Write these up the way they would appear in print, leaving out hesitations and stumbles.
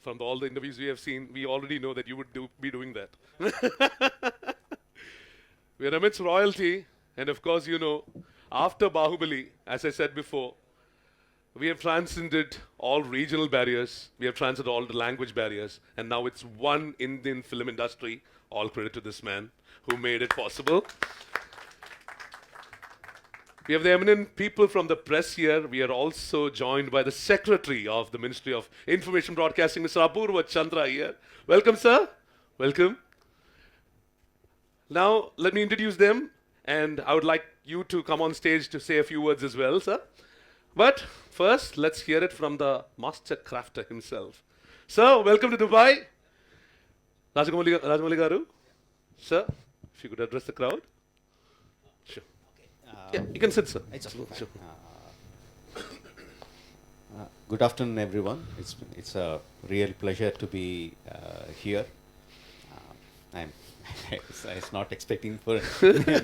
from all the interviews we have seen, we already know that you would be doing that. We're amidst royalty, and of course, after Bahubali, as I said before, we have transcended all regional barriers, we have transcended all the language barriers, and now it's one Indian film industry. All credit to this man who made it possible. We have the eminent people from the press here. We are also joined by the Secretary of the Ministry of Information Broadcasting, Mr. Apurva Chandra here. Welcome, sir. Welcome. Now, let me introduce them, and I would like you to come on stage to say a few words as well, sir. But first, let's hear it from the master crafter himself. Sir, welcome to Dubai. Rajamouli Garu. Sir, if you could address the crowd. Sure. Yeah, you can sit, sir. Sure. Good afternoon, everyone. It's a real pleasure to be here. It's not expecting for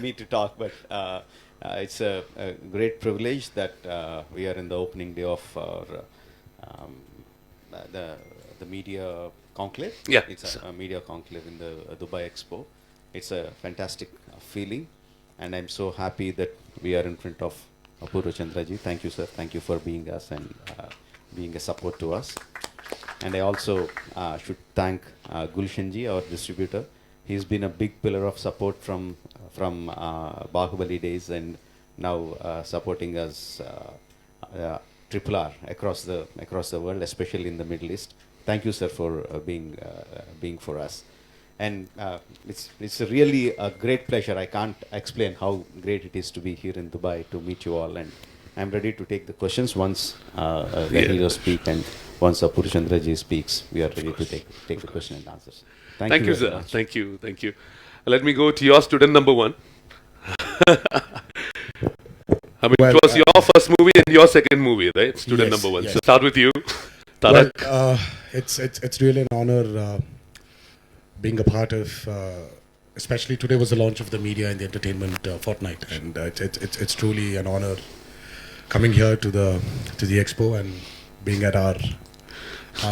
me to talk, but it's a great privilege that we are in the opening day of our, the media conclave. Yeah, it's a media conclave in the Dubai Expo. It's a fantastic feeling, and I'm so happy that we are in front of Apurva Chandraji. Thank you, sir. Thank you for being us and being a support to us. And I also should thank Gulshanji, our distributor. He's been a big pillar of support from Bahubali days, and now supporting us RRR across the world, especially in the Middle East. Thank you, sir, for being for us. And it's really a great pleasure. I can't explain how great it is to be here in Dubai to meet you all. And I'm ready to take the questions once the heroes speak, and once Apurva Chandraji speaks, we are ready to take the question and answers. Thank you, sir. Much. Thank you. Let me go to your student number one. It was your first movie and your second movie, right? Student number one. Yes. So start with you, Tarak. Well, it's really an honor being a part of, especially today was the launch of the media and the entertainment fortnight, and it's truly an honor coming here to the expo and being at our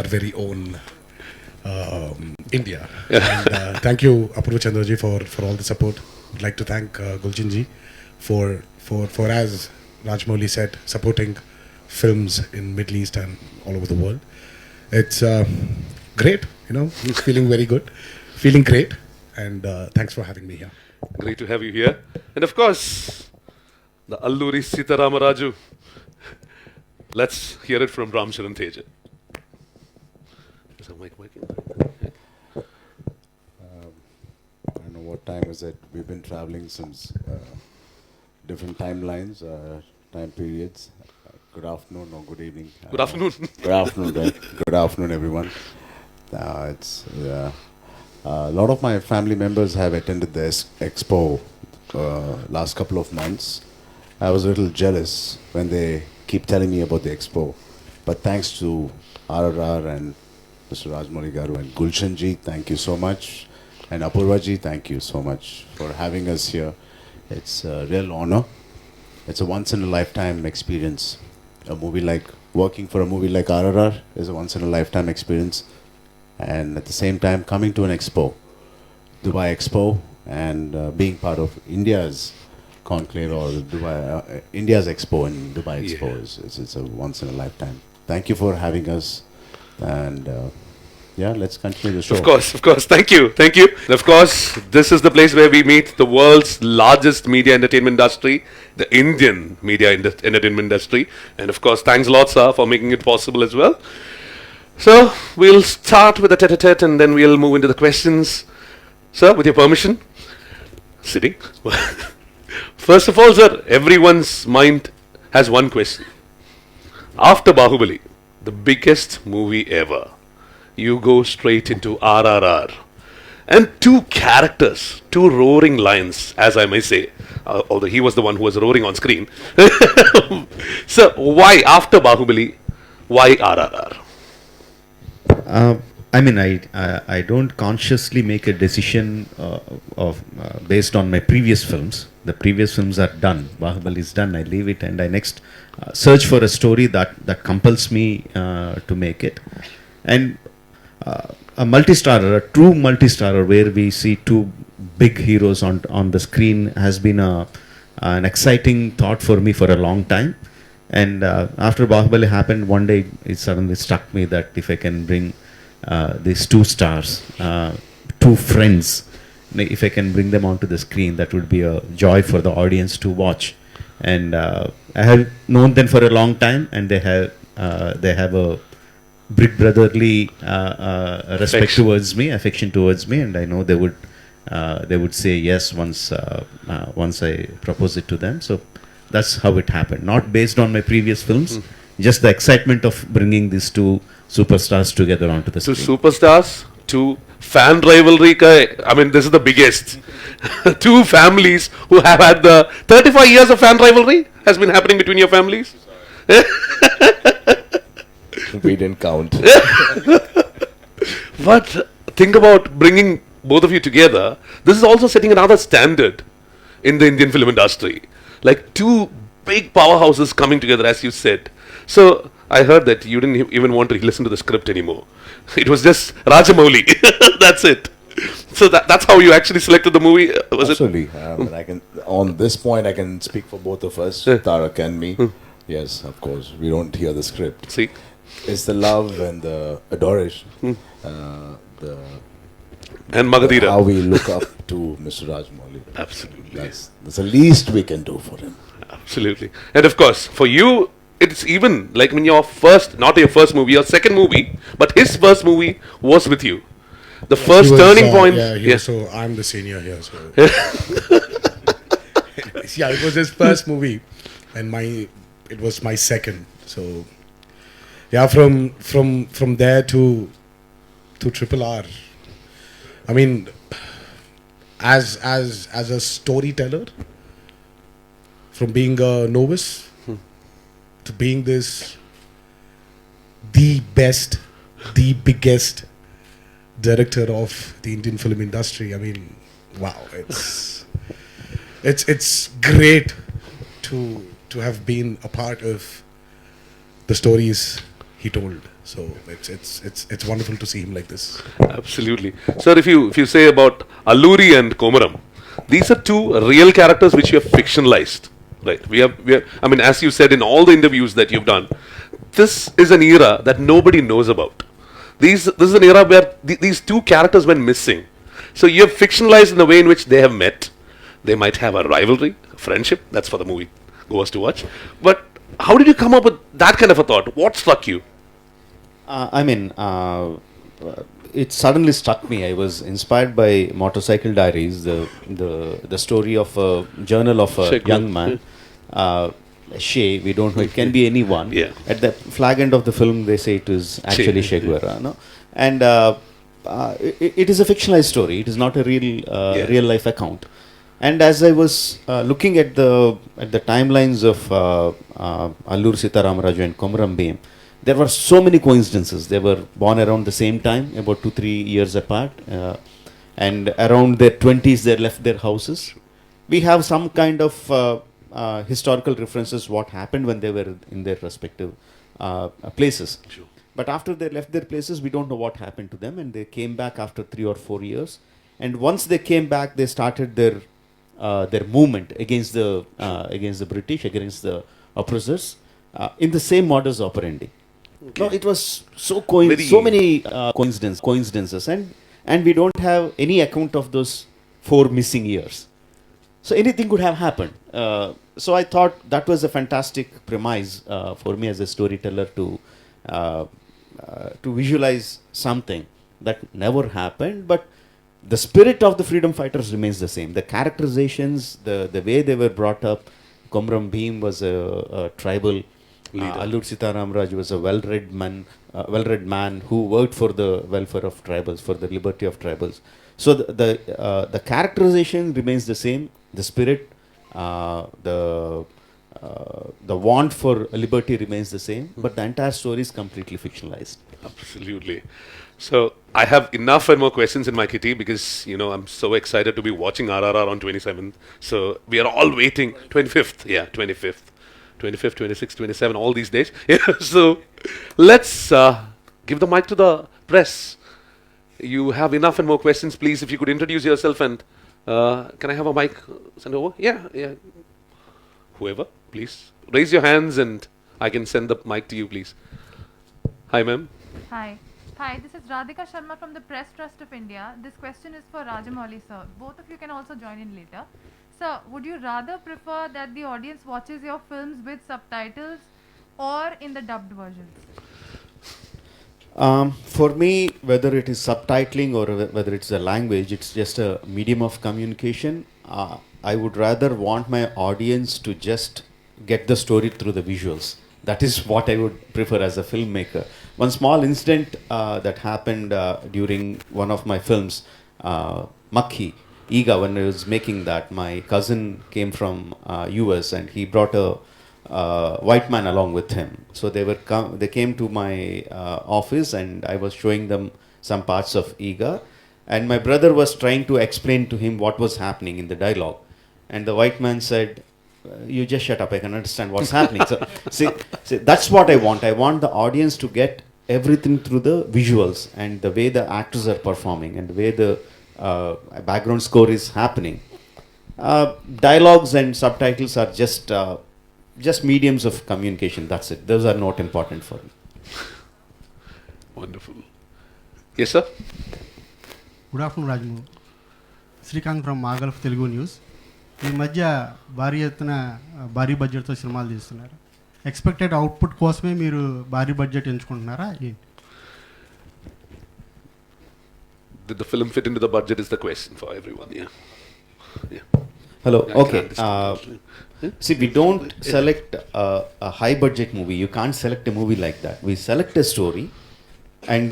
very own India. And thank you, Apurva Chandraji, for all the support. I'd like to thank Gulshanji for as Rajamouli said, supporting films in Middle East and all over the world. It's great, feeling very good, feeling great, and thanks for having me here. Great to have you here. And of course, the Alluri Sitaramaraju. Let's hear it from Ram Charan Teja. Is the mic working? I don't know what time is it. We've been traveling since different timelines, time periods. Good afternoon or good evening. Good afternoon. Good afternoon, right? Good afternoon, everyone. A lot of my family members have attended the expo last couple of months. I was a little jealous when they keep telling me about the expo. But thanks to RRR and Mr. Rajamouli Garu and Gulshanji, thank you so much. And Apurvaji, thank you so much for having us here. It's a real honor. It's a once-in-a-lifetime experience. Working for a movie like RRR is a once-in-a-lifetime experience. And at the same time, coming to an expo, Dubai Expo, and being part of India's conclave or India's expo and Dubai Expo, it's a once-in-a-lifetime. Thank you for having us. And let's continue the show. Of course. Thank you. And of course, this is the place where we meet the world's largest media entertainment industry, the Indian media entertainment industry. And of course, thanks a lot, sir, for making it possible as well. So, we'll start with the tete-a-tete and then we'll move into the questions. Sir, with your permission. Sitting. First of all, sir, everyone's mind has one question. After Bahubali, the biggest movie ever, you go straight into RRR. And two characters, two roaring lions, as I may say, although he was the one who was roaring on screen. So, why after Bahubali, why RRR? I don't consciously make a decision based on my previous films. The previous films are done. Bahubali is done. I leave it and I next search for a story that compels me to make it. And a multi-starrer, a true multi-starrer, where we see two big heroes on the screen has been an exciting thought for me for a long time. And after Bahubali happened, one day it suddenly struck me that if I can bring these two stars, two friends, if I can bring them onto the screen, that would be a joy for the audience to watch. And I have known them for a long time, and they have a big brotherly respect towards me, affection towards me, and I know they would say yes once I propose it to them. So that's how it happened. Not based on my previous films, just the excitement of bringing these two superstars together onto the Two screen. superstars, two fan rivalry. I mean, this is the biggest. Two families who have had the 35 years of fan rivalry has been happening between your families. We didn't count. But think about bringing both of you together. This is also setting another standard in the Indian film industry. Like two big powerhouses coming together, as you said. So I heard that you didn't even want to listen to the script anymore. It was just Rajamouli. That's it. So that's how you actually selected the movie, was Absolutely. And I can, on this point, I can speak for both of us, Tarak and me. Yes, of course. We don't hear the script. it? See, It's the love and the adoration. The and Magadira. how we look up to Mr. Rajamouli. Absolutely. That's the least we can do for him. Absolutely. And of course, for you, it's even like when your first, not your first movie, your second movie, but his first movie was with you. The first He was, turning point. Yeah, Yes. so I'm the senior here. So yeah, it was his first movie, and it was my second. So yeah, from there to Triple R. I mean, as a storyteller, from being a novice to being the best, the biggest director of the Indian film industry. I mean, wow, it's great to have been a part of the stories he told. So it's wonderful to see him like this. Absolutely. Sir, if you say about Alluri and Komaram, these are two real characters which you have fictionalized. Right. We have I mean, as you said in all the interviews that you've done, this is an era that nobody knows about. This is an era where these two characters went missing. So you have fictionalized in the way in which they have met. They might have a rivalry, a friendship. That's for the movie goers to watch. But how did you come up with that kind of a thought? What struck you? It suddenly struck me. I was inspired by Motorcycle Diaries, the story of a journal of a Sheikh young man. Shay, we don't know, it can be anyone. Yeah. At the flag end of the film, they say it is actually Che Guevara. No? And it is a fictionalized story. It is not a real life account. And as I was looking at the timelines of Allur Sitaramraju and Komaram Bhim, there were so many coincidences. They were born around the same time, about 2-3 years apart, and around their 20s they left their houses. We have some kind of historical references what happened when they were in their respective places. Sure. But after they left their places, we don't know what happened to them, and they came back after 3 or 4 years. And once they came back, they started their movement against the British, against the oppressors, in the same modus operandi. Okay. No, it was so many coincidences, and we don't have any account of those 4 missing years. So anything could have happened. So I thought that was a fantastic premise for me as a storyteller to visualize something that never happened, but the spirit of the freedom fighters remains the same. The characterizations, the way they were brought up. Komaram Bhim was a tribal leader. Allur Sitaramraju was a well-read man who worked for the welfare of tribals, for the liberty of tribals. So the characterization remains the same. The spirit, the want for liberty remains the same, but the entire story is completely fictionalized. Absolutely. So I have enough and more questions in my kitty because, I'm so excited to be watching RRR on 27th. So we are all waiting. 25th. Yeah, 25th. 25th, 26th, 27th, all these days. Yeah, so let's give the mic to the press. you have enough and more questions, please, if you could introduce yourself and can I have a mic sent over? Yeah. Whoever, please. Raise your hands and I can send the mic to you, please. Hi, ma'am. Hi, this is Radhika Sharma from the Press Trust of India. This question is for Rajamouli, sir. Both of you can also join in later. Sir, would you rather prefer that the audience watches your films with subtitles or in the dubbed versions? For me, whether it is subtitling or whether it's a language, it's just a medium of communication. I would rather want my audience to just get the story through the visuals. That is what I would prefer as a filmmaker. One small incident that happened during one of my films, Makhi, Iga, when I was making that, my cousin came from US and he brought a white man along with him. So they came to my office and I was showing them some parts of Iga. And my brother was trying to explain to him what was happening in the dialogue. And the white man said, you just shut up, I can understand what's happening. So, see, that's what I want. I want the audience to get everything through the visuals and the way the actors are performing and the way the background score is happening. Dialogues and subtitles are just mediums of communication. That's it. Those are not important for me. Wonderful. Yes, sir. Good afternoon Rajamouli. Srikanth from మాగల్ఫ్ Telugu news. ఈ మధ్య భారీ ఎత్తున భారీ బడ్జెట్తో సినిమాలు తీస్తున్నారు. Expected output కోసమే మీరు భారీ budget ఎంచుకుంటున్నారా? Did the film fit into the budget is the question for everyone. Yeah. Hello. I Okay. can understand. See, we don't select a high budget movie. You can't select a movie like that. We select a story and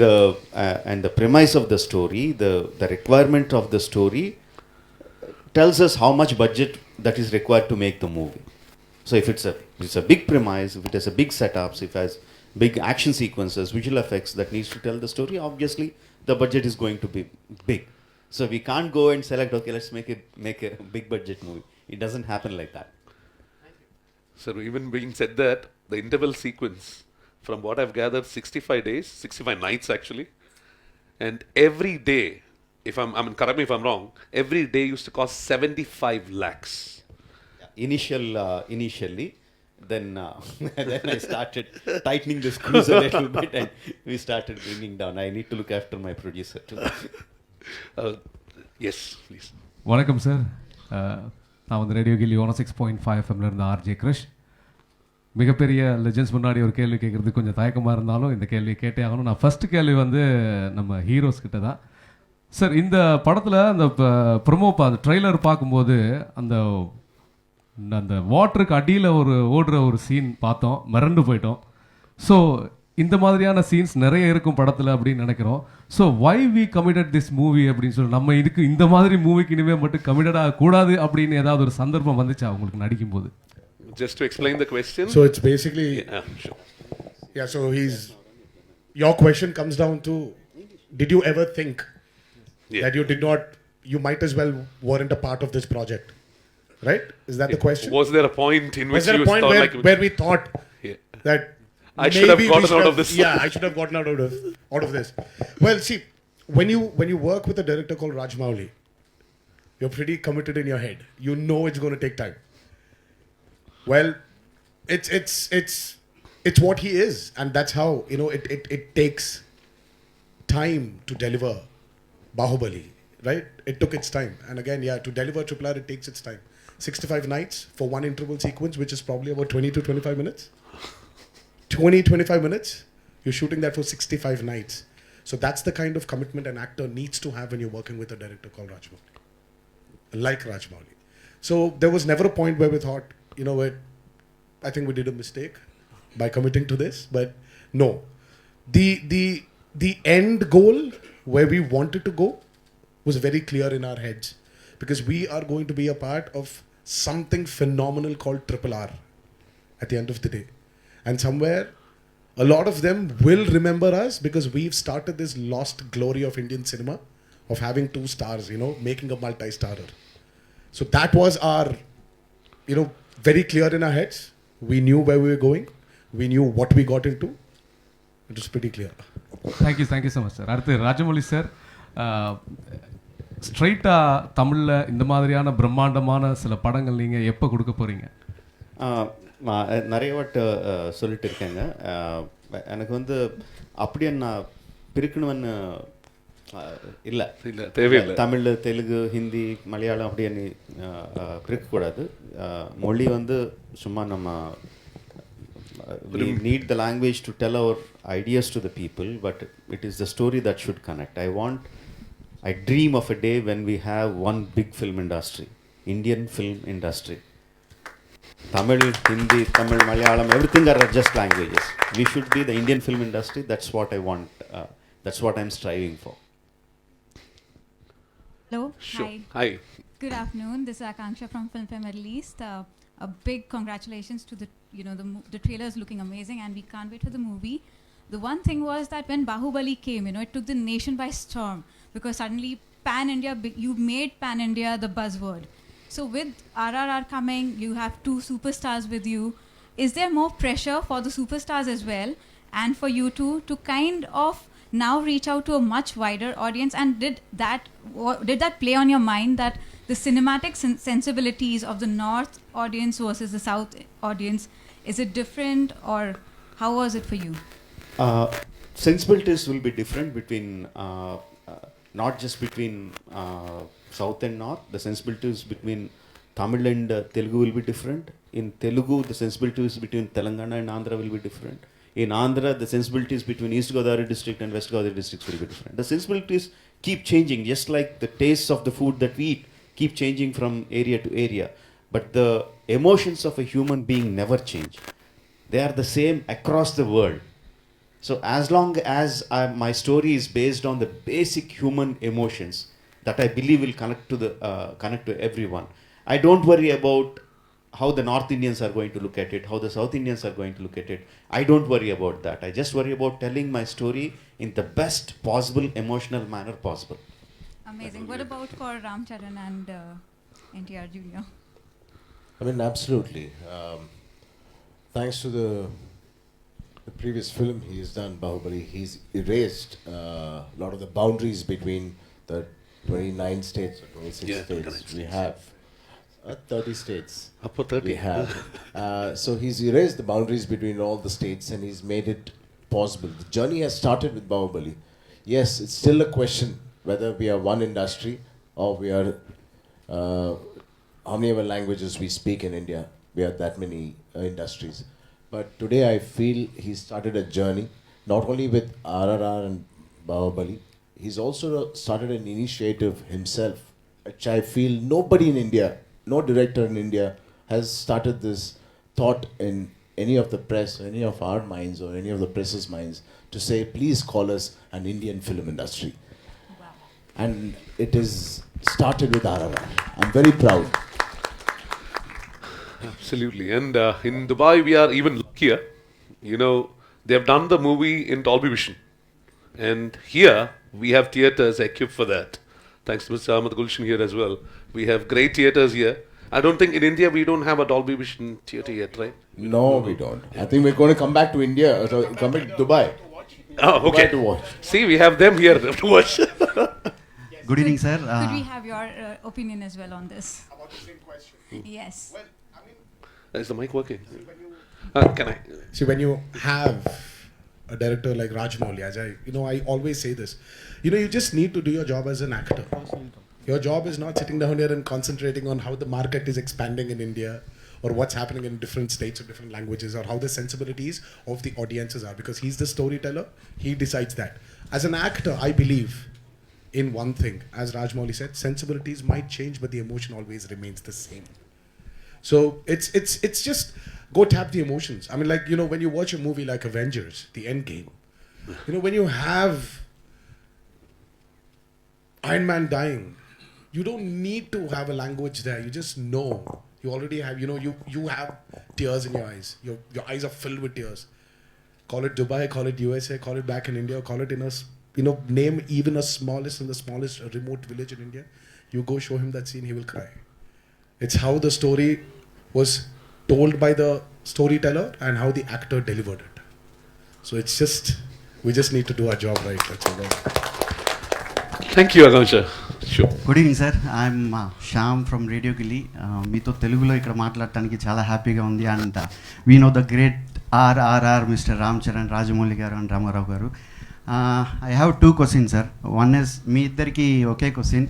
the premise of the story, the requirement of the story tells us how much budget that is required to make the movie. So if it's a big premise, if it has a big setups, if it has big action sequences, visual effects that needs to tell the story, obviously the budget is going to be big. So we can't go and select, okay, let's make a big budget movie. It doesn't happen like that. So even being said that, the interval sequence, from what I've gathered, 65 days, 65 nights actually, and every day, correct me if I'm wrong, every day used to cost 75 lakhs. Initially, then I started tightening the screws a little bit and we started bringing down. I need to look after my producer too. Yes, please. வணக்கம் sir. நான் வந்து radio கில்லி 106.5 எஃப்எம்லேருந்து RJ கிருஷ். மிகப்பெரிய legends முன்னாடி ஒரு கேள்வி கேட்குறது கொஞ்சம் தயக்கமாக இருந்தாலும் இந்த கேள்வி கேட்டே ஆகணும். நான் ஃபஸ்ட்டு கேள்வி வந்து நம்ம ஹீரோஸ் கிட்ட தான். சார், இந்த படத்தில் அந்த ப்ரொமோ அந்த ட்ரெய்லர் பார்க்கும்போது அந்த வாட்டருக்கு அடியில் ஓடுற ஒரு சீன் பார்த்தோம், மிரண்டு போயிட்டோம். ஸோ இந்த மாதிரியான சீன்ஸ் நிறைய இருக்கும் படத்தில் அப்படின்னு நினைக்கிறோம். So why we committed this movie அப்படின்னு சொல்லி நம்ம இந்த மாதிரி மூவிக்கு இனிமேல் மட்டும் கமிட்டட் ஆகக்கூடாது அப்படின்னு ஏதாவது ஒரு சந்தர்ப்பம் வந்துச்சா உங்களுக்கு நடிக்கும்போது? Just to explain the question. So it's basically... Sure. Yeah, so your question comes down to, did you ever think that you might as well weren't a part of this project? Right? Is that the question? Was there a point in which you thought where we thought that I should have gotten out of this? Yeah, I should have gotten out of this. Well, see, when you work with a director called Rajamouli, you're pretty committed in your head. You know it's going to take time. Well, it's what he is, and that's how it takes time to deliver Bahubali, right? It took its time, and again, to deliver RRR, it takes its time. 65 nights for one interval sequence, which is probably about 20 to 25 minutes. 20-25 minutes, you're shooting that for 65 nights. So that's the kind of commitment an actor needs to have when you're working with a director called Rajamouli, like Rajamouli. So there was never a point where we thought, you know what, I think we did a mistake by committing to this. But no, the end goal where we wanted to go was very clear in our heads, because we are going to be a part of something phenomenal called RRR at the end of the day. And somewhere, a lot of them will remember us because we've started this lost glory of Indian cinema of having 2 stars, making a multi-starrer. So that was our, very clear in our heads. We knew where we were going. We knew what we got into. It was pretty clear. Thank you so much, sir. அடுத்து Rajamouli sir, ஸ்ட்ரைட்டாக தமிழில் இந்த மாதிரியான பிரம்மாண்டமான சில படங்கள் நீங்கள் எப்போ கொடுக்க போகிறீங்க? நிறைய வாட்டு சொல்லிட்டு இருக்கேங்க. எனக்கு வந்து அப்படியே நான் பிரிக்கணும்னு இல்லை, தேவையில்லை. தமிழ், தெலுங்கு, ஹிந்தி, மலையாளம் அப்படின்னு பிரிக்கக்கூடாது. மொழி வந்து சும்மா நம்ம we need the language to tell our ideas to the people, but it is the story that should connect. I dream of a day when we have one big film industry, Indian film industry. Tamil, Hindi, Tamil, Malayalam, everything are just languages. We should be the Indian film industry. That's what I want. That's what I'm striving for. Hello. Sure. Hi. Hi. Good afternoon. This is Akanksha from Film Fair Middle East. A big congratulations to the trailer is looking amazing, and we can't wait for the movie. The one thing was that when Bahubali came, it took the nation by storm, because suddenly Pan-India, you made Pan-India the buzzword. So with RRR coming, you have two superstars with you. Is there more pressure for the superstars as well, and for you two, to kind of now reach out to a much wider audience? And did that play on your mind, that the cinematic sensibilities of the North audience versus the South audience, is it different, or how was it for you? Sensibilities will be different between not just between South and North. The sensibilities between Tamil and Telugu will be different. In Telugu, the sensibilities between Telangana and Andhra will be different. In Andhra, the sensibilities between East Godavari district and West Godavari districts will be different. The sensibilities keep changing, just like the tastes of the food that we eat keep changing from area to area. But the emotions of a human being never change. They are the same across the world. So as long as my story is based on the basic human emotions that I believe will connect to everyone, I don't worry about how the North Indians are going to look at it, how the South Indians are going to look at it. I don't worry about that. I just worry about telling my story in the best possible emotional manner possible. Amazing. What about for Ram Charan and NTR Jr.? I mean, absolutely. Thanks to the previous film he has done, Bahubali, he's erased a lot of the boundaries between the 29 states or 26 states we have. 30 states Up to 30. we have. So he's erased the boundaries between all the states and he's made it possible. The journey has started with Bahubali. Yes, it's still a question whether we are one industry or we are how many other languages we speak in India. We are that many industries. But today I feel he started a journey, not only with RRR and Bahubali, he's also started an initiative himself, which I feel nobody in India, no director in India has started this thought in any of the press, any of our minds or any of the press's minds, to say, please call us an Indian film industry. Wow. And it is started with RRR. I'm very proud. Absolutely. And in Dubai, we are even luckier. They have done the movie in Dolby Vision. And here, we have theatres equipped for that. Thanks to Mr. Ahmed Gulshan here as well. We have great theatres here. I don't think in India, we don't have a Dolby Vision theatre yet, right? No, we don't. I think we're going to come back to India, come back to Dubai. Oh, okay. Dubai to watch. See, we have them here to watch. Good evening, sir. Could we have your opinion as well on this? About the same question. Yes. Well, I mean, Is the mic working? Can I? see, when you have a director like Rajamouli, I always say this. You just need to do your job as an actor. Your job is not sitting down here and concentrating on how the market is expanding in India, or what's happening in different states or different languages, or how the sensibilities of the audiences are, because he's the storyteller. He decides that. As an actor, I believe in one thing. As Rajamouli said, sensibilities might change, but the emotion always remains the same. So it's just go tap the emotions. I mean, when you watch a movie like Avengers, the Endgame, when you have Iron Man dying, you don't need to have a language there. You just know. You already have, you have tears in your eyes. Your eyes are filled with tears. Call it Dubai, call it USA, call it back in India, call it in a, name even the smallest remote village in India. You go show him that scene, he will cry. It's how the story was told by the storyteller and how the actor delivered it. So we just need to do our job right. That's all. Thank you, Akansha. Sure. Good evening sir I'm Shyam from radio గిల్లీ. మీతో తెలుగులో ఇక్కడ మాట్లాడటానికి చాలా హ్యాపీగా ఉంది. And we know the great RRR mister Ram Charan, Rajamouli garu and Ramarao garu. I have 2 questions sir. One is మీ ఇద్దరికి ఒకే question.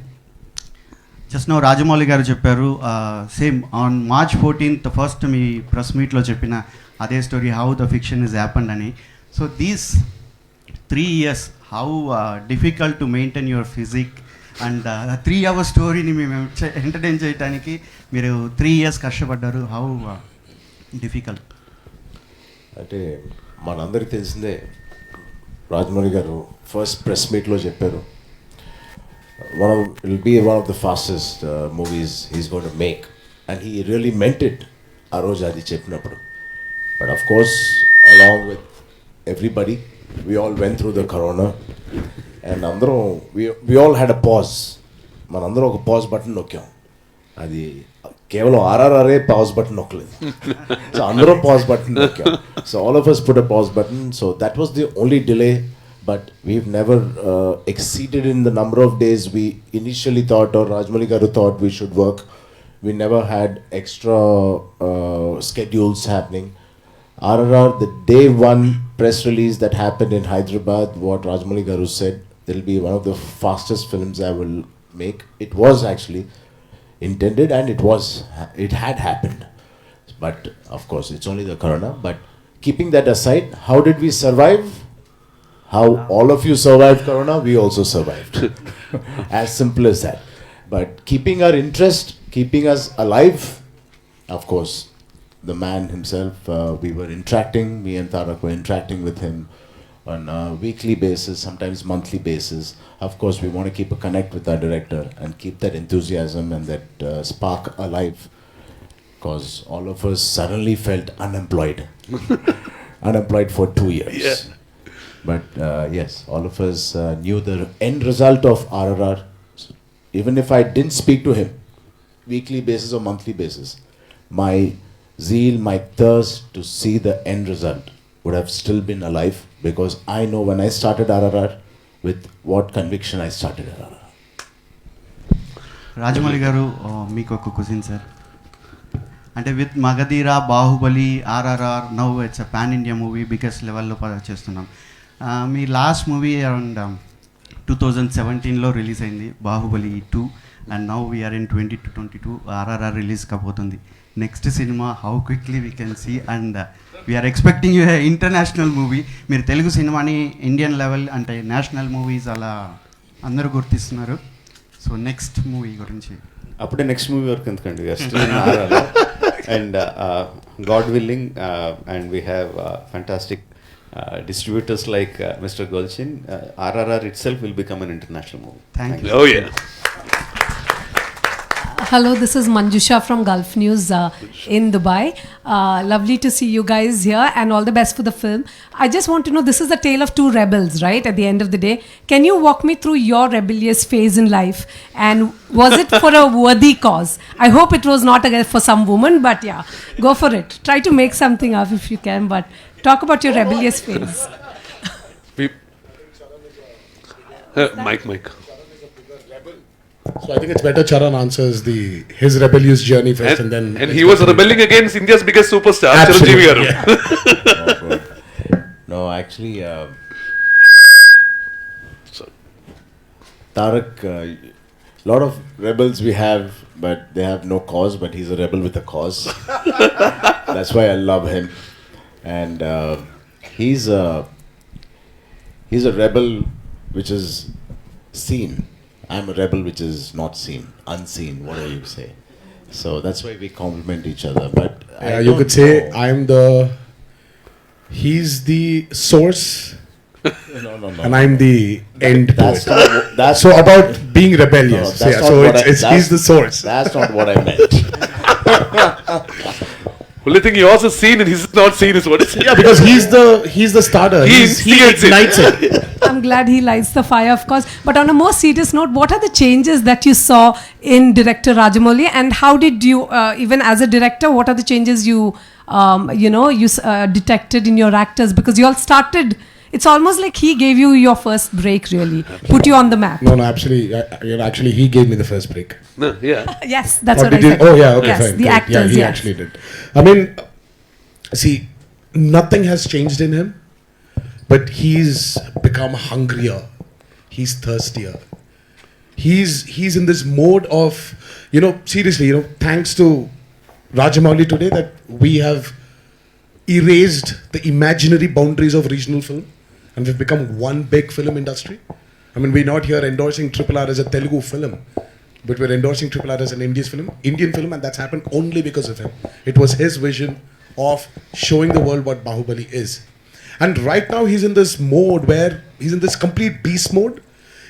Just no Rajamouli garu చెప్పారు same on March 14th first మీ ప్రెస్ మీట్లో చెప్పిన అదే story, how the fiction is happened అని. So these 3 years how difficult to maintain your physique and 3 hour స్టోరీని మేము ఎంటర్టైన్ చేయడానికి మీరు 3 years కష్టపడ్డారు. How difficult? అంటే మనందరికీ తెలిసిందే, రాజమౌళి గారు ఫస్ట్ ప్రెస్ మీట్లో చెప్పారు, will be one of the fastest movies he's going to make, and he really meant it ఆ రోజు అది చెప్పినప్పుడు. But of course along with everybody we all went through the corona and అందరం we all had a pause. మనందరం ఒక pause button నొక్కాం. అది కేవలం RRR pause button నొక్కలేదు. సో అందరం పాజ్ బటన్ నొక్కాం. So all of us put a pause button. So that was the only delay, but we've never exceeded in the number of days we initially thought, or Rajamouli garu thought we should work. We never had extra schedules happening. RRR, the day one press release that happened in Hyderabad, what Rajamouli garu said, it'll be one of the fastest films I will make. It was actually intended, and it had happened. But of course, it's only the corona. But keeping that aside, how did we survive? How all of you survived corona, we also survived. As simple as that. But keeping our interest, keeping us alive, of course, the man himself, we were interacting, me and Tarak were interacting with him on a weekly basis, sometimes monthly basis. Of course, we want to keep a connect with our director and keep that enthusiasm and that spark alive, because all of us suddenly felt unemployed. Unemployed for 2 years. Yeah. But yes, all of us knew the end result of RRR. So even if I didn't speak to him weekly basis or monthly basis, my zeal, my thirst to see the end result would have still been alive, because I know when I started RRR with what conviction I started RRR. Rajamouli garu మీకు ఒక question sir. అంటే with Magadheera, Baahubali, RRR, now it's a pan India movie, biggest లెవెల్లో చేస్తున్నాం. మీ last movie around 2017లో release అయింది, Baahubali 2, and now we're in 2022 RRR release కాబోతుంది. Next సినిమా how quickly we can see, and we're expecting you international movie. మీరు తెలుగు సినిమాని Indian level అంటే నేషనల్ మూవీస్ అలా అందరూ గుర్తిస్తున్నారు. సో నెక్స్ట్ మూవీ గురించి అప్పుడే నెక్స్ట్ మూవీ వరకు ఎందుకండి, and God willing, and we have fantastic distributors like Mr. Golchin, RRR itself will become an international movie. Thank you. Oh yeah. Hello, this is Manjusha from Gulf News in Dubai. Lovely to see you guys here, and all the best for the film. I just want to know, this is the tale of 2 rebels, right? At the end of the day, can you walk me through your rebellious phase in life, and was it for a worthy cause? I hope it was not for some woman, but yeah, go for it. Try to make something up if you can, but talk about your rebellious phase. Mike. So I think it's better Charan answers his rebellious journey first, and then. And he was rebelling against India's biggest superstar, Charan garu. Yeah. No, actually, Tarak, lot of rebels we have, but they have no cause. But he's a rebel with a cause. That's why I love him, and he's a rebel which is seen. I'm a rebel which is not seen, unseen, whatever you say. So that's why we complement each other. But you could say he's the source, no. and I'm the end That's poet. that's So about being rebellious. No, that's yeah, not so what he's the source. That's not what I meant. Only thing yours is seen and his is not seen is what it is. Yeah, because he's the starter. He He ignites it. I'm glad he lights the fire, of course. But on a more serious note, what are the changes that you saw in director Rajamouli, and how did you, even as a director, what are the changes you detected in your actors? Because you all started It's almost like he gave you your first break, really. Put you on the map. No, actually, he gave me the first break. No, yeah. Yes, that's Or what I did he? said. Oh, yeah, okay, yes, fine. The great. actors, Yeah, he yes. actually did. I mean, see, nothing has changed in him, but he's become hungrier. He's thirstier. He's in this mode of, seriously, thanks to Rajamouli today that we have erased the imaginary boundaries of regional film and we've become one big film industry. I mean, we're not here endorsing RRR as a Telugu film, but we're endorsing RRR as an Indian film, and that's happened only because of him. It was his vision of showing the world what Bahubali is. And right now he's in this mode where he's in this complete beast mode.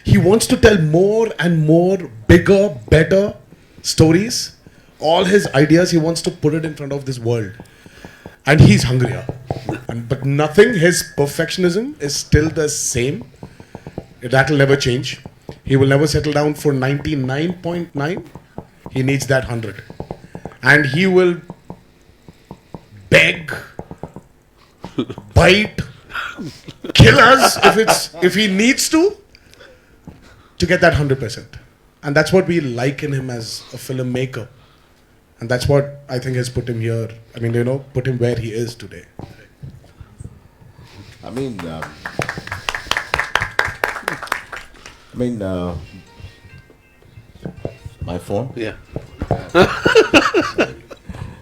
He wants to tell more and more bigger, better stories. All his ideas, he wants to put it in front of this world. And he's hungrier. But nothing, his perfectionism is still the same. That will never change. He will never settle down for 99.9. He needs that 100. And he will beg, bite, kill us if he needs to get that 100%. And that's what we like in him as a filmmaker. And that's what I think has put him here. I mean, put him where he is today. I mean, my phone? Yeah.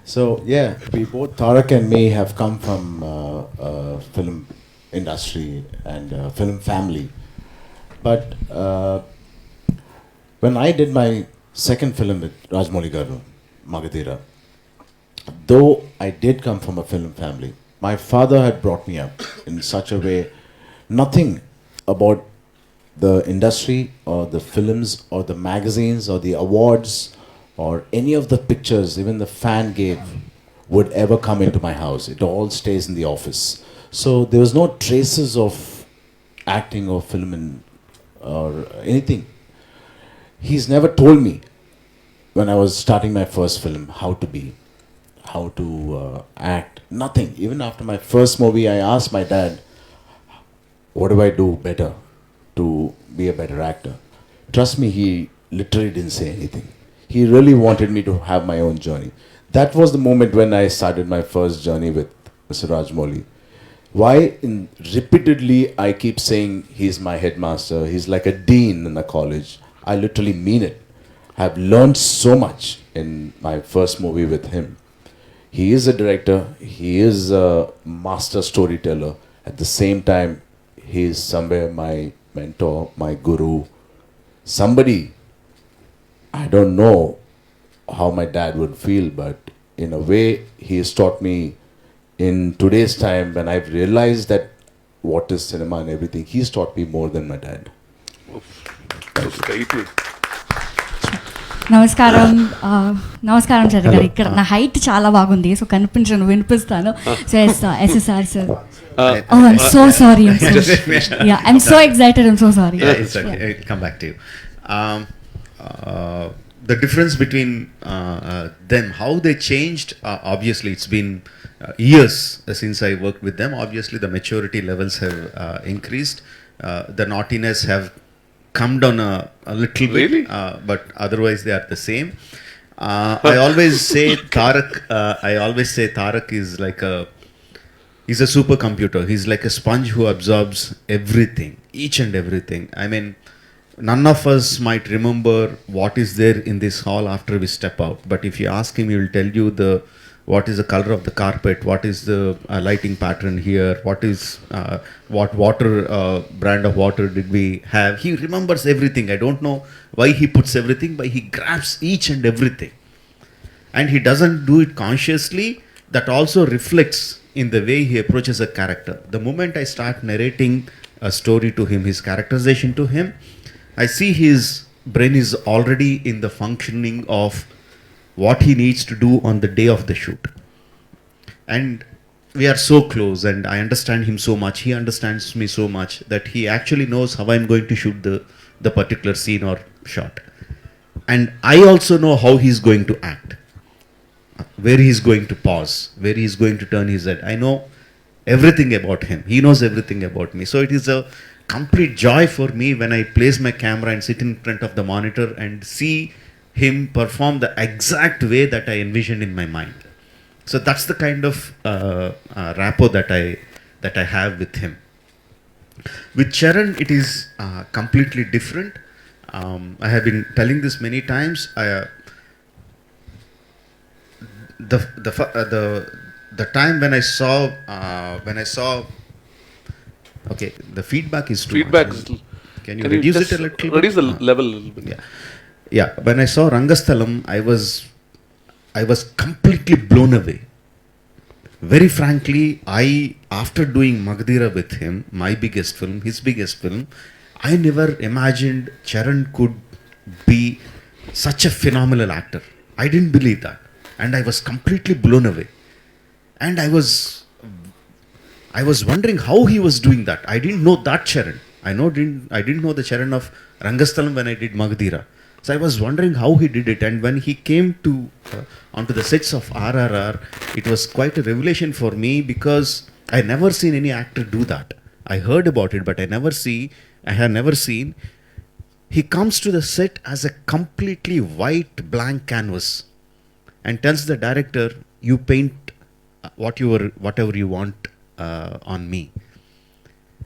So, yeah, we both, Tarak and me, have come from film industry and film family. But when I did my second film with Rajamouli Garu, Magadira, though I did come from a film family, my father had brought me up in such a way, nothing about the industry or the films or the magazines or the awards or any of the pictures, even the fan gave, would ever come into my house. It all stays in the office. So there was no traces of acting or film or anything. He's never told me when I was starting my first film how to be, how to act, nothing. Even after my first movie, I asked my dad, what do I do better to be a better actor? Trust me, he literally didn't say anything. He really wanted me to have my own journey. That was the moment when I started my first journey with Mr. Rajamouli. Why repeatedly I keep saying he's my headmaster, he's like a dean in the college. I literally mean it. I've learned so much in my first movie with him. He is a director, he is a master storyteller. At the same time, he is somewhere my mentor, my guru. Somebody, I don't know how my dad would feel, but in a way, he has taught me in today's time when I've realized that what is cinema and everything, he's taught me more than my dad. నమస్కారం చరణ్ గారు. ఇక్కడ నా height చాలా బాగుంది, so కనిపించను, వినిపిస్తాను. So SSR sir. Oh, I'm so sorry. Yeah, I'm so excited. I'm so sorry. Yeah, it's okay. I'll come back to you. The difference between them, how they changed, obviously it's been years since I worked with them. Obviously the maturity levels have increased. The naughtiness have come down a little bit, really? But otherwise they are the same. I always say Tarak is like he's a supercomputer. He's like a sponge who absorbs everything, each and everything. I mean, none of us might remember what is there in this hall after we step out. But if you ask him, he will tell you what is the color of the carpet, what is the lighting pattern here, what water brand of water did we have. He remembers everything. I don't know why he puts everything, but he grabs each and everything. And he doesn't do it consciously. That also reflects in the way he approaches a character. The moment I start narrating a story to him, his characterization to him, I see his brain is already in the functioning of what he needs to do on the day of the shoot. And we are so close, and I understand him so much, he understands me so much, that he actually knows how I'm going to shoot the particular scene or shot. And I also know how he's going to act, where he's going to pause, where he's going to turn his head. I know everything about him. He knows everything about me. So it is a complete joy for me when I place my camera and sit in front of the monitor and see him perform the exact way that I envisioned in my mind. So that's the kind of rapport that I have with him. With Charan, it is completely different. I have been telling this many times. The time when I saw okay, the feedback is too Feedback. much. Can you reduce it a little bit? Reduce the level a little bit. Yeah. When I saw Rangasthalam, I was completely blown away. Very frankly, after doing Magdira with him, my biggest film, his biggest film, I never imagined Charan could be such a phenomenal actor. I didn't believe that. And I was completely blown away. And I was wondering how he was doing that. I didn't know that Charan. I didn't know the Charan of Rangasthalam when I did Magdira. So I was wondering how he did it. And when he came to onto the sets of RRR, it was quite a revelation for me because I never seen any actor do that. I heard about it, but I have never seen. He comes to the set as a completely white blank canvas and tells the director, you paint whatever you want on me.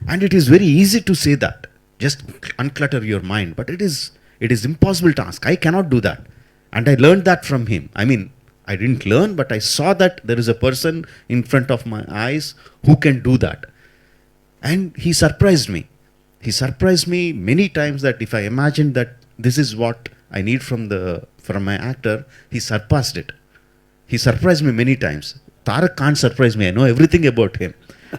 And it is very easy to say that. Just unclutter your mind. But it is impossible task. I cannot do that. And I learned that from him. I mean, I didn't learn, but I saw that there is a person in front of my eyes who can do that. And he surprised me. He surprised me many times that if I imagined that this is what I need from my actor, he surpassed it. He surprised me many times. Tarak can't surprise me. I know everything about him.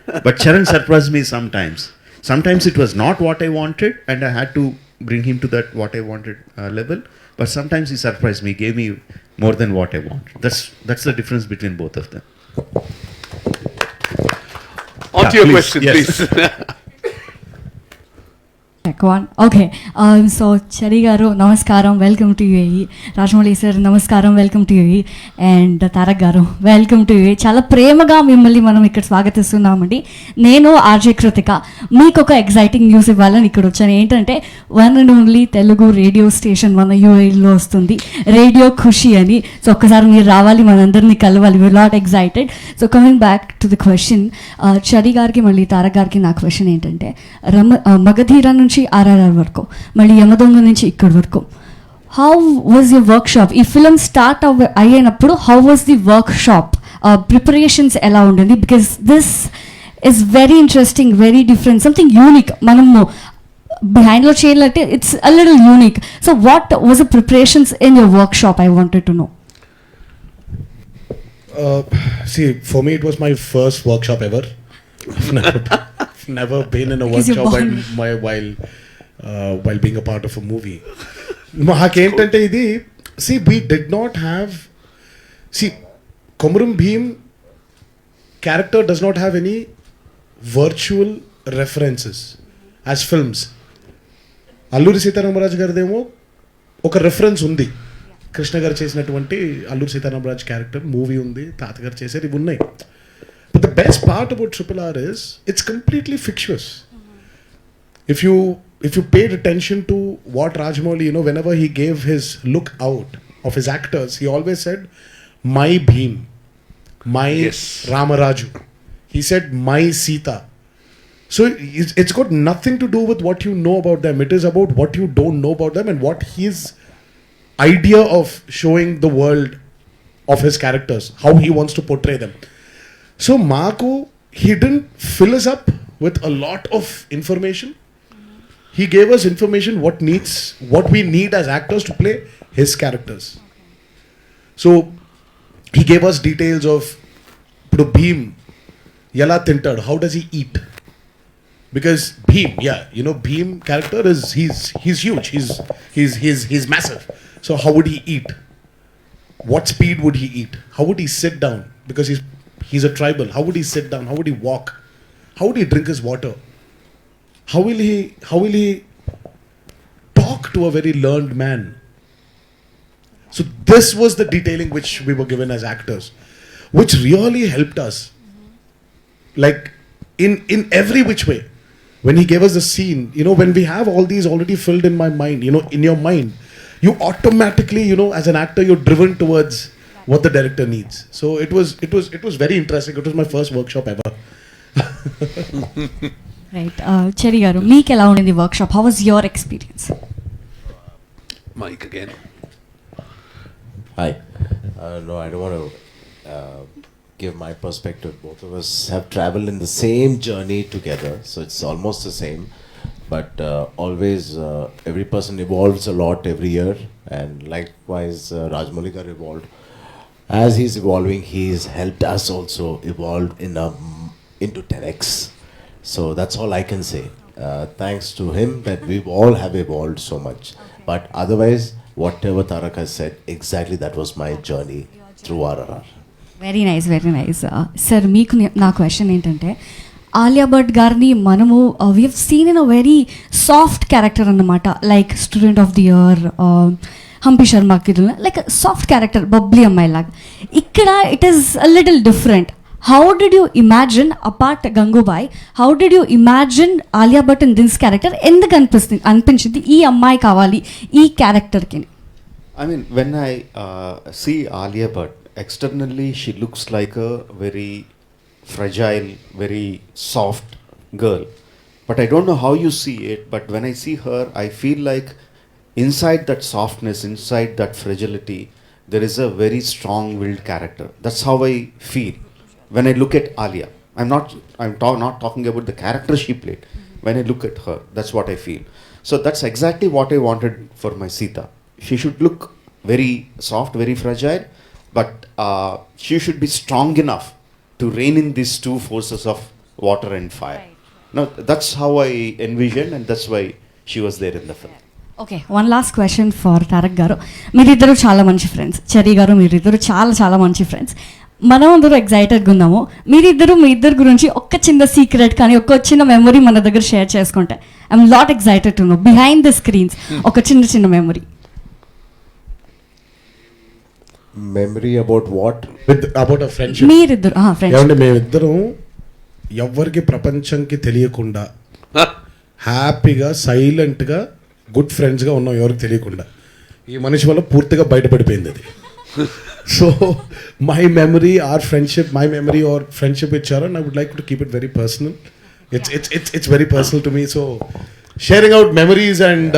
But Charan surprised me sometimes. Sometimes it was not what I wanted and I had to bring him to that what I wanted level. But sometimes he surprised me, gave me more than what I want. That's the difference between both of them. On to your question, yes. please. Okay, so Chari garu, namaskaram, welcome to UAE. Rajamouli sir, namaskaram, welcome to UAE. And Tarak garu, welcome to UAE. Chala premaga mimmalni manam ikkada swagatistunnamandi. Nenu RJ Kritika, meeku oka exciting news ivvalani ikkada vachanu. Entante one and only Telugu radio station mana UAE lo vastundi. Radio Khushi ani. So okkasari meer raavali manandarni kalavali. We are lot excited. So coming back to the question, Chari gariki malli Tarak gariki na question entante Magadhira నుంచి RRR వరకు మళ్ళీ యమదొంగ నుంచి ఇక్కడ వరకు how was your work shop ఈ film start అయ్యేటప్పుడు how was the work shop preparations ఎలా ఉండింది because this is very interesting very different something unique మనము బిహైండ్లో చేయాలంటే it's a little unique so what was the preparations in your work shop I wanted to know See, for me it was my first workshop ever. I've never been in a workshop while being a part of a movie. Maakentante idi, see, we did not have, see, Komuram Bheem character does not have any virtual references as films. Alluri Sitaramaraj garidemo oka reference undi. Krishna garu chesinatuvanti Alluri Sitaramaraj character movie undi, Tata garu chesaru ivi unnai. But the best part about RRR is it's completely fictitious. If you paid attention to what Rajamouli, whenever he gave his look out of his actors, he always said, "My Bheem, my Ramaraju." He said, "My Sita." So it's got nothing to do with what you know about them. It is about what you don't know about them and what his idea of showing the world of his characters, how he wants to portray them. So Marco, he didn't fill us up with a lot of information. He gave us information what we need as actors to play his characters. So he gave us details of Bheem, Yala Tintad, how does he eat? Because Bheem, Bheem character is he's huge, he's massive. So how would he eat? What speed would he eat? How would he sit down? Because he's a tribal. How would he sit down? How would he walk? How would he drink his water? How will he talk to a very learned man? So this was the detailing which we were given as actors, which really helped us. like in every which way. When he gave us the scene, when we have all these already filled in my mind, in your mind, you automatically, as an actor, you're driven towards what the director needs. So it was very interesting. It was my first workshop ever. Right. Cherry garu, meek ela undindi workshop? How was your experience? Mike again. Hi. No, I don't want to give my perspective. Both of us have traveled in the same journey together, so it's almost the same. But always, every person evolves a lot every year, and likewise, Rajamouli garu evolved. As he's evolving, he's helped us also evolve into 10x. So that's all I can say. Thanks to him that we all have evolved so much. But otherwise, whatever Tarak has said, exactly that was my journey through RRR. Very nice, very nice. Sir, మీకు నా question ఏంటంటే, ఆలియా భట్ గారిని మనము we have seen in a very soft character అన్నమాట, like student of the year, Hampi శర్మకి like soft character, bubbly అమ్మాయి లాగా. ఇక్కడ it is a little different. How did you imagine apart Gangubai, how did you imagine Alia Bhatt in this character? ఎందుకు అనిపించింది ఈ అమ్మాయి కావాలి ఈ క్యారెక్టర్కి? I mean, when I see Alia Bhatt, externally she looks like a very fragile, very soft girl. But I don't know how you see it, but when I see her, I feel like inside that softness, inside that fragility, there is a very strong-willed character. That's how I feel when I look at Alia. Not talking about the character she played. When I look at her, that's what I feel. So that's exactly what I wanted for my Sita. She should look very soft, very fragile, but she should be strong enough to rein in these two forces of water and fire. Right. Now, that's how I envisioned, and that's why she was there in the film. Okay, one last question for Tarak గారు. మీరిద్దరు చాలా మంచి friends. Cherry గారు, మీరిద్దరు చాలా చాలా మంచి friends. మనం అందరూ ఎగ్జైటెడ్గా ఉన్నాము. మీ ఇద్దరు గురించి ఒక్క చిన్న సీక్రెట్ కానీ ఒక్క చిన్న మెమరీ మన దగ్గర షేర్ చేసుకుంటే. I'm lot excited to know behind the screens ఒక చిన్న memory. Memory about what? About a friendship. మీరిద్దరు ఏమంటే మేమిద్దరం ఎవరికి ప్రపంచంకి తెలియకుండా హ్యాపీగా సైలెంట్గా గుడ్ ఫ్రెండ్స్గా ఉన్నాం, ఎవరికి తెలియకుండా. ఈ మనిషి వల్ల పూర్తిగా బయటపడిపోయింది అది. So my memory or friendship with Charan, I would like to keep it very personal. It's very personal to me. So sharing out memories and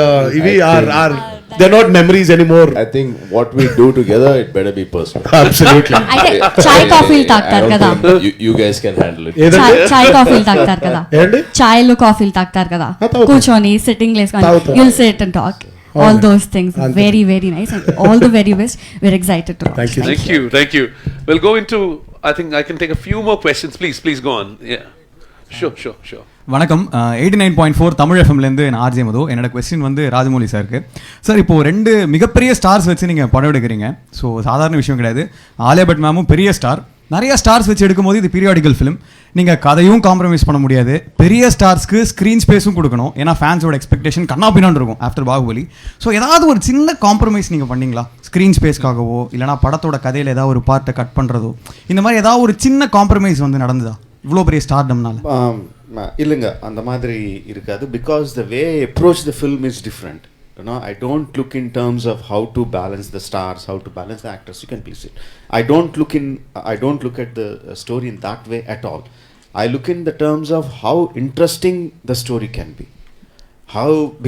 they're not memories anymore. I think what we do together, it better be personal. Absolutely. అయితే చాయ్ కాఫీలు తాగుతారు కదా, You guys can handle it. చాయ్ కాఫీలు తాగుతారు కదా, చాయ్లు కాఫీలు తాగుతారు కదా, కూర్చొని సిట్టింగ్ వేసుకొని you'll sit and talk. All those things. Very, very nice. And all the very best. We're excited to watch. Thank you. We'll go into, I think I can take a few more questions. Please go on. Yeah. Sure. வணக்கம். 89.4 தமிழ் எஃப்எம்லேருந்து நான் RJ மது. என்னோட question வந்து ராஜமௌலி சாருக்கு. Sir, இப்போது 2 மிகப்பெரிய stars வச்சு நீங்கள் படம் எடுக்கிறீங்க. ஸோ சாதாரண விஷயம் கிடையாது. ஆலியா பட் மேமும் பெரிய ஸ்டார். நிறைய ஸ்டார்ஸ் வச்சு எடுக்கும்போது இது பீரியாடிக்கல் ஃபிலிம். நீங்கள் கதையும் காம்ப்ரமைஸ் பண்ண முடியாது. பெரிய ஸ்டார்ஸ்க்கு ஸ்க்ரீன் ஸ்பேஸும் கொடுக்கணும். ஏன்னா ஃபேன்ஸோட எக்ஸ்பெக்டேஷன் கண்ணாப்பினான்னு இருக்கும் ஆஃப்டர் பாகுபலி. ஸோ ஏதாவது ஒரு சின்ன காம்ப்ரமைஸ் நீங்கள் பண்ணீங்களா? ஸ்க்ரீன் ஸ்பேஸ்க்காகவோ இல்லைனா படத்தோட கதையில் ஏதாவது ஒரு பார்ட்டை கட் பண்ணுறதோ, இந்த மாதிரி ஏதாவது ஒரு சின்ன காம்ப்ரமைஸ் வந்து நடந்ததா இவ்வளோ பெரிய ஸ்டார்டம்னால? இல்லைங்க, அந்த மாதிரி இருக்காது. Because the way I approach the film is different. I don't look in terms of how to balance the stars, how to balance the actors. You can please it. I don't look at the story in that way at all. I look in the terms of how interesting the story can be.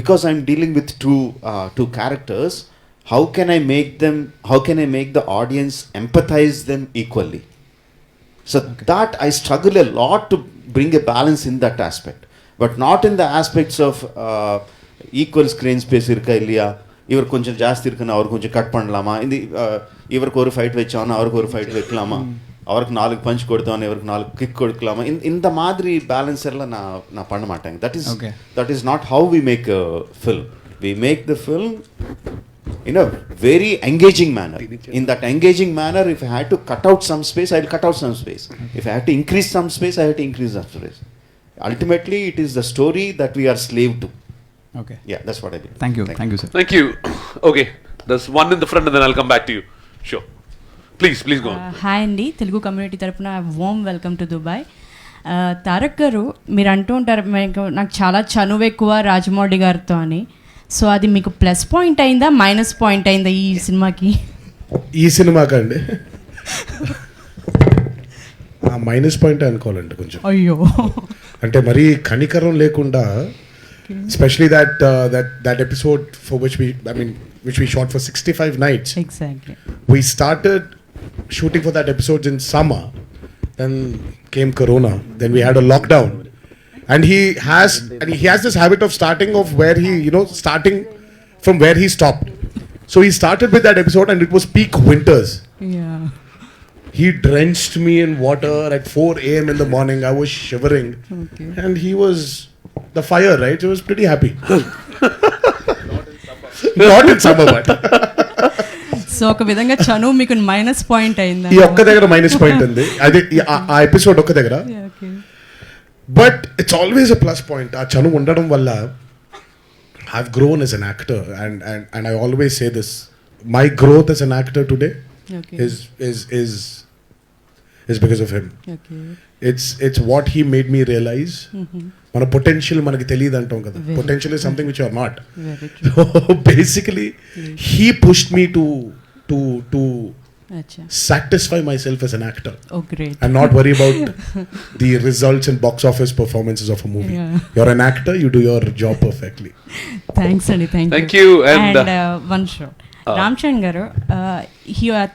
Because I'm dealing with two characters, how can I make the audience empathize them equally? So that I struggle a lot to bring a balance in that aspect, but not in the aspects of equal screen space இருக்கா இல்லையா, இவர் கொஞ்சம் ஜாஸ்தி இருக்குன்னு அவர் கொஞ்சம் cut பண்ணலாமா, இவருக்கு ஒரு ஃபைட் வச்சோன்னா அவருக்கு ஒரு ஃபைட் வைக்கலாமா, அவருக்கு 4 பஞ்ச் கொடுத்தோன்னு இவருக்கு 4 கிக் கொடுக்கலாமா, இந்த மாதிரி பேலன்ஸ் எல்லாம் நான் பண்ண மாட்டேங்க. That is not how we make a film. We make the film in a very engaging manner. In that engaging manner, if I had to cut out some space, I will cut out some space. If I had to increase some space, I have to increase that space. Ultimately, it is the story that we are slave to. Okay. Yeah, that's what I did. Thank you, sir. Thank you. Okay, there's one in the front and then I'll come back to you. Sure. Please go on. Hi Andy, Telugu community tarapuna warm welcome to Dubai. Tarak గారు మీరు అంటూ ఉంటారు నాకు చాలా చనువు ఎక్కువ రాజమౌళి గారితో అని. సో అది మీకు ప్లస్ పాయింట్ అయిందా మైనస్ పాయింట్ అయిందా ఈ సినిమాకి? ఈ సినిమాకండి మైనస్ పాయింట్ అనుకోవాలండి కొంచెం. అయ్యో, అంటే మరీ కనికరం లేకుండా, especially that episode for which we shot for 65 nights. Exactly. We started shooting for that episode in summer, then came corona, then we had a lockdown, and he has this habit of starting off where he, starting from where he stopped. So he started with that episode and it was peak winters. Yeah. He drenched me in water at 4 a.m. in the morning. I was shivering. Okay. And he was the fire, right? So I was pretty happy. Not in summer, but. So ఒక విధంగా చనువు మీకు minus point అయిందా? ఈ ఒక్క దగ్గర minus point ఉంది, అదే ఆ ఎపిసోడ్ ఒక్క దగ్గర. But it's always a plus point. ఆ చనువు ఉండడం వల్ల I've grown as an actor, and I always say this: my growth as an actor today is because of him. Okay. It's what he made me realize. Mana potential manaki teliyadu antam kada. Potential is something which you are not. Very true. So basically, he pushed me to satisfy myself as an actor. Oh, great. And not worry about the results and box office performances of a movie. Yeah. You're an actor, you do your job perfectly. Thanks, Andy. Thank you. And one shot. Ram Charan గారు,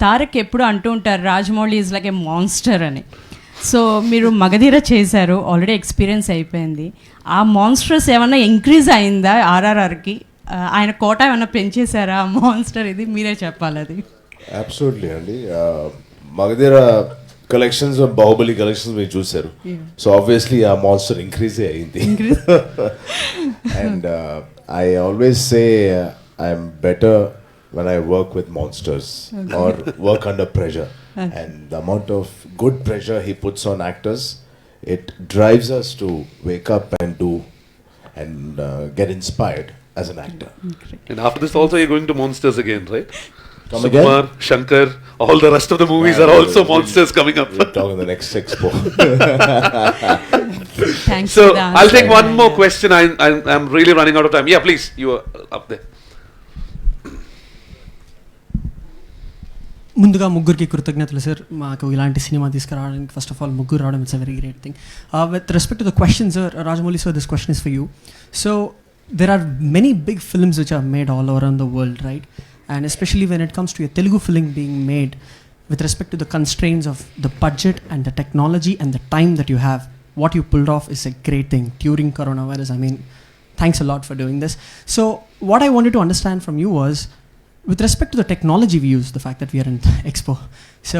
తారక్ ఎప్పుడు అంటూ ఉంటారు Rajamouli is like A monster అని. So మీరు మగధీర చేశారు, already experience అయిపోయింది. ఆ monsters ఏమన్నా ఇంక్రీజ్ అయిందా RRRకి? ఆయన కోట ఏమన్నా పెంచేశారా ఆ మాన్స్టర్? ఇది మీరే చెప్పాలి. అది అబ్సల్యూట్లీ అండి. మగధీర కలెక్షన్స్, బాహుబలి కలెక్షన్స్ మీరు చూసారు. సో ఆబ్వియస్లీ ఆ మాన్స్టర్ ఇంక్రీజ్ అయింది. And I always say I'm better when I work with monsters or work under pressure. And the amount of good pressure he puts on actors, it drives us to wake up and do and get inspired as an actor. And after this also you're going to monsters again, right? Come again? Sukumar, Shankar, all the rest of the movies are also monsters coming up. We'll talk in the next expo. Thanks. So I'll take one more question. I'm really running out of time. Yeah, please, you are up there. ముందుగా ముగ్గురికి కృతజ్ఞతలు sir, మాకు ఇలాంటి cinema తీసుకురావడానికి. First of all ముగ్గురు రావడం it's a very great thing. With respect to the question sir, Rajamouli sir, this question is for you. So there are many big films which are made all around the world, right? And especially when it comes to a Telugu film being made, with respect to the constraints of the budget and the technology and the time that you have, what you pulled off is a great thing during coronavirus. I mean, thanks a lot for doing this. So what I wanted to understand from you was, with respect to the technology we use, the fact that we are in Expo, so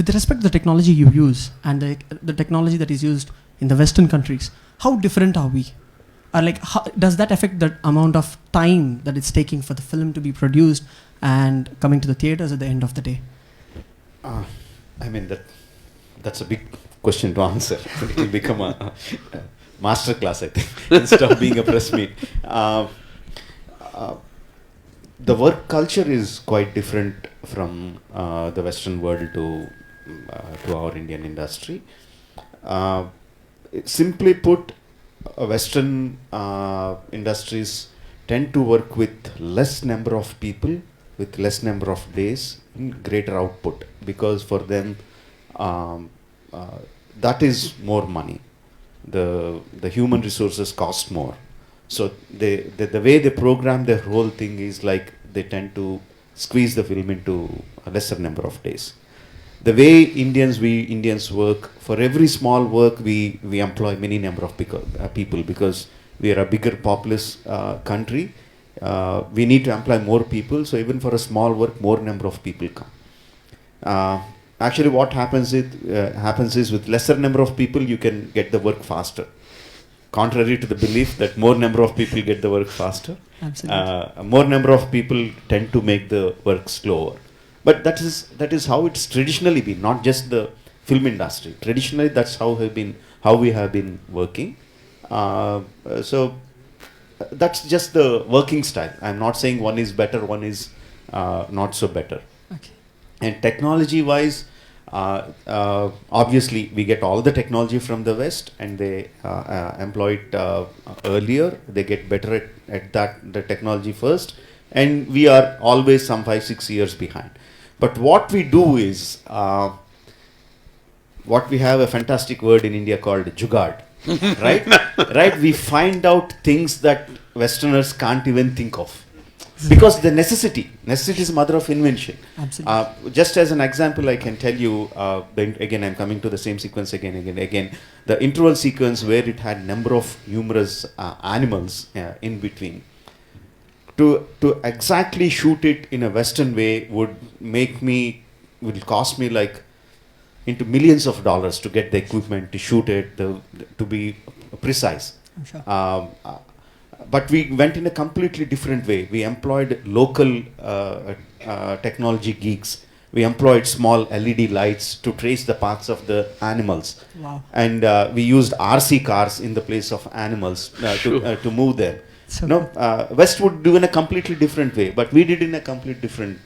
with respect to the technology you use and the technology that is used in the Western countries, how different are we? Or like, how, does that affect the amount of time that it's taking for the film to be produced and coming to the theaters at the end of the day? I mean, that's a big question to answer. It will become a master class, I think, instead of being a press meet. The work culture is quite different from the Western world to our Indian industry. Simply put, Western industries tend to work with less number of people, with less number of days, greater output, because for them that is more money. The human resources cost more. So the way they program their whole thing is like they tend to squeeze the film into a lesser number of days. The way Indians work, for every small work we employ many number of people because we are a bigger populous country. We need to employ more people, so even for a small work, more number of people come. Actually, what happens is with lesser number of people, you can get the work faster. Contrary to the belief that more number of people get the work faster, more number of people tend to make the work slower. But that is how it's traditionally been, not just the film industry. Traditionally, that's how we have been working. So that's just the working style. I'm not saying one is better, one is not so better. Okay. And technology-wise, Obviously, we get all the technology from the West, and they employ it earlier. They get better at that the technology first, and we are always some 5-6 years behind. But what we do is, what we have a fantastic word in India called jugaad, right? Right? We find out things that Westerners can't even think of. Because the necessity is mother of invention. Absolutely. Just as an example, I can tell you, again, I'm coming to the same sequence again. The interval sequence where it had number of numerous animals in between. To exactly shoot it in a Western way would cost me like into millions of dollars to get the equipment, to shoot it, to be precise. I'm sure. But we went in a completely different way. We employed local technology geeks. We employed small LED lights to trace the paths of the animals. Wow. And we used RC cars in the place of animals to move them. So West would do in a completely different way, but we did in a completely different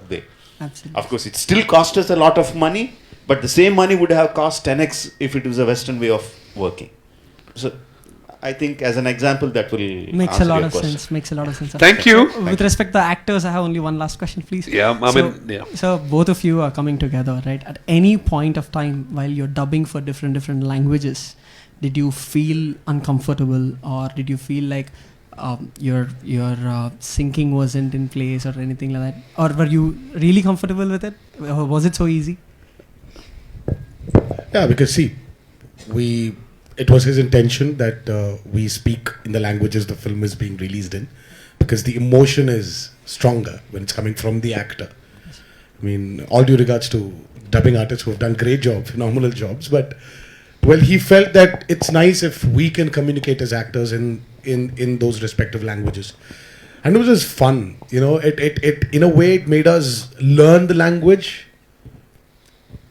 way. Absolutely. Of course, it still cost us a lot of money, but the same money would have cost 10x if it was a Western way of working. So I think as an example that will makes answer a lot your of question. sense. Makes a lot of sense. Thank you. With respect to the actors, I have only one last question, please. Yeah, So both of you are coming together, right? At any point of time while you're dubbing for different languages, did you feel uncomfortable, or did you feel like your syncing wasn't in place or anything like that, or were you really comfortable with it? Or was it so easy? Yeah, because see, it was his intention that we speak in the languages the film is being released in, because the emotion is stronger when it's coming from the actor. I mean, all due regards to dubbing artists who have done great jobs, phenomenal jobs, but well, he felt that it's nice if we can communicate as actors in those respective languages. And it was just fun, you know, it in a way it made us learn the language,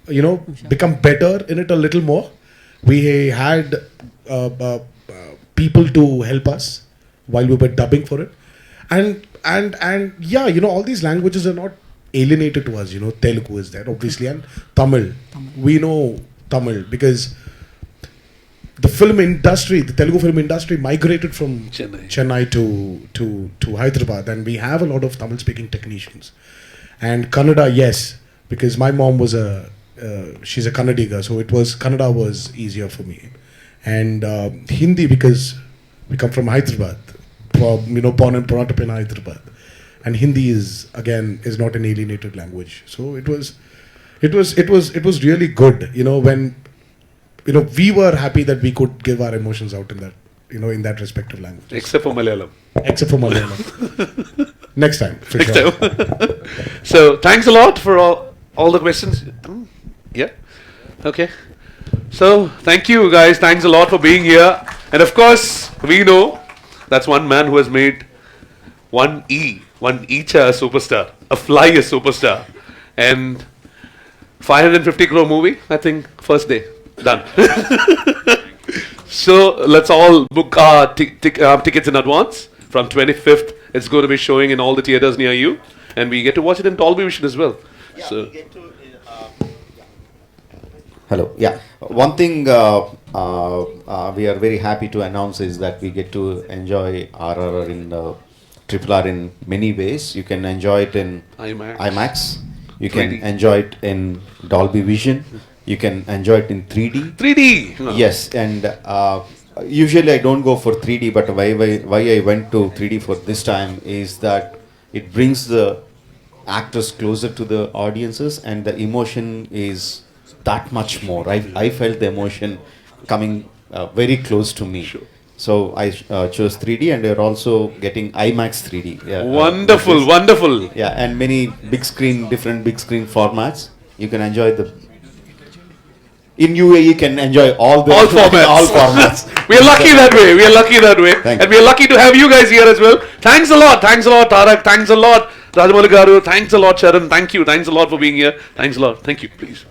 you know, become better in it a little more. We had people to help us while we were dubbing for it, and yeah, you know, all these languages are not alienated to us. You know, Telugu is there obviously, and Tamil. We know Tamil because the film industry, the Telugu film industry, migrated from Chennai to Hyderabad, and we have a lot of Tamil-speaking technicians. And Kannada, yes, because my mom was she's a Kannadiga, so Kannada was easier for me. And Hindi, because we come from Hyderabad, you know, born and brought up in Hyderabad, and Hindi is not an alienated language. So it was really good, you know, when, you know, we were happy that we could give our emotions out in that, you know, in that respective language. Except for Malayalam. Next time, for sure. So thanks a lot for all the questions. Yeah. Okay. So thank you guys. Thanks a lot for being here. And of course, we know that's one man who has made one Echa a superstar, a Fly a superstar, and 550 crore movie, I think, first day. Done. So let's all book our tickets in advance. From 25th, it's going to be showing in all the theaters near you, and we get to watch it in Dolby Vision as well. Yeah, so we get to, hello. Yeah. One thing we are very happy to announce is that we get to enjoy RRR in RRR in many ways. You can enjoy it in IMAX. You 3D. Can enjoy it in Dolby Vision. You can enjoy it in 3D. 3D. No. Yes, and usually I don't go for 3D, but why I went to 3D for this time is that it brings the actors closer to the audiences, and the emotion is that much more. I felt the emotion coming very close to me. Sure. So I chose 3D, and they're also getting IMAX 3D. Yeah, wonderful, wonderful. Yeah, and many different big screen formats. You can enjoy in UAE, you can enjoy all formats. All formats. We are lucky that way. And we are lucky to have you guys here as well. Thanks a lot, Tarak. Thanks a lot, Rajamouli garu. Thanks a lot, Charan. Thanks a lot for being here. Thanks a lot. Thank you, please.